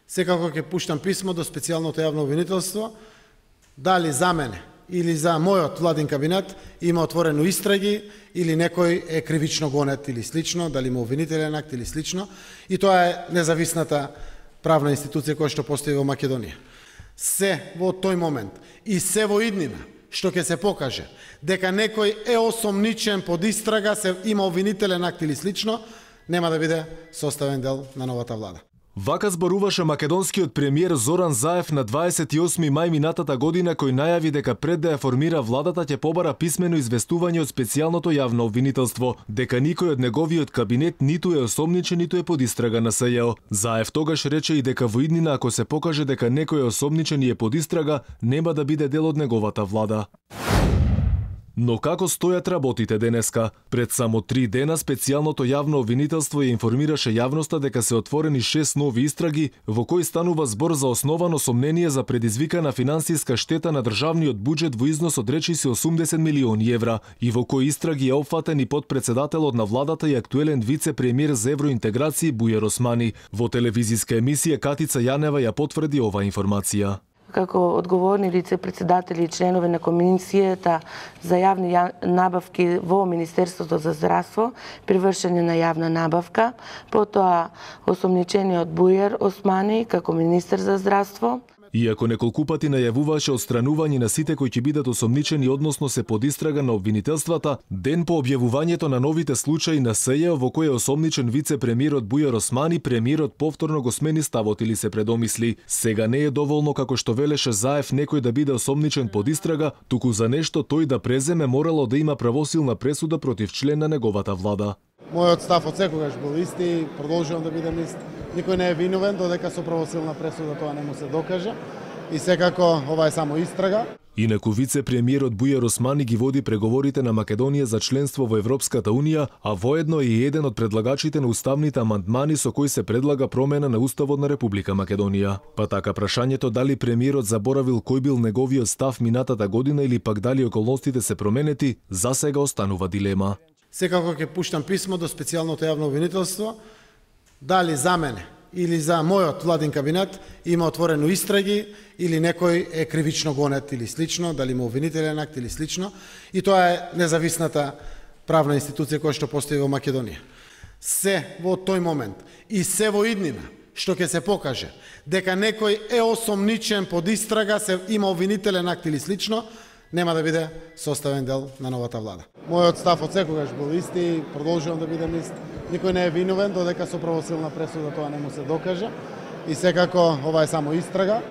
Секако ќе пуштам писмо до специјалното јавно обвинителство, дали за мене или за мојот владин кабинет има отворено истраги или некој е кривично гонет или слично, дали има обвинителен акт или слично, и тоа е независната правна институција која што постои во Македонија. Се во тој момент и се во иднина што ќе се покаже дека некој е осомничен под истрага, се има обвинителен акт или слично, нема да биде составен дел на новата влада. Вака зборуваше македонскиот премиер Зоран Заев на 28 мај минатата година, кој најави дека пред да ја формира владата ќе побара писмено известување од специјалното јавно обвинителство, дека никој од неговиот кабинет ниту е осомничен, ниту е под истрага на СЈО. Заев тогаш рече и дека во иднина ако се покаже дека некој е осомничен и е под истрага, нема да биде дел од неговата влада. Но како стојат работите денеска? Пред само 3 дена специјалното јавно обвинителство ја информираше јавноста дека се отворени 6 нови истраги во кои станува збор за основано сомнение за предизвикана финансиска штета на државниот буџет во износ од речиси 80 милиони евра и во кои истраги е опфатен и потпредседателот на владата и актуелен вице-премиер за евроинтеграција Бујар Османи. Во телевизиска емисија Катица Јанева ја потврди оваа информација. Како одговорни лице, председатели и членови на Комисијата за јавни набавки во Министерството за здравство при вршење на јавна набавка, потоа осомничениот Бујар Османи како министер за здравство. Иако неколку пати најавуваше отстранување на сите кои ќе бидат осомничени, односно се под истрага на обвинителствата, ден по објавувањето на новите случаи на СЈО во кој е осомничен вице-премиерот Бујар Османи, премиерот повторно го смени ставот или се предомисли. Сега не е доволно, како што велеше Заев, некој да биде осомничен под истрага, туку за нешто тој да преземе морало да има правосилна пресуда против член на неговата влада. Мојот став од секогаш бил исти, продолжувам да бидам ист. Никој не е виновен додека со правосилна пресуда тоа не му се докаже. И секако ова е само истрага. Инаку вице-премиерот Бујар Османи ги води преговорите на Македонија за членство во Европската Унија, а воедно е и еден од предлагачите на уставните амандмани со кои се предлага промена на Уставот на Република Македонија. Па така прашањето дали премиерот заборавил кој бил неговиот став минатата година или пак дали околностите се променети, за сега останува дилема. Секако ќе пуштам писмо до специјалното јавно обвинителство, дали за мене или за мојот владин кабинет има отворено истраги или некој е кривично гонет или слично, дали има обвинителен акт или слично, и тоа е независната правна институција која што постои во Македонија. Се во тој момент и се во иднина што ќе се покаже дека некој е осомничен под истрага, се има обвинителен акт или слично, нема да биде составен дел на новата влада. Мојот став од секогаш бил исти, продолжувам да бидам ист. Никој не е виновен додека со правосилна пресуда тоа не му се докаже. И секако ова е само истрага.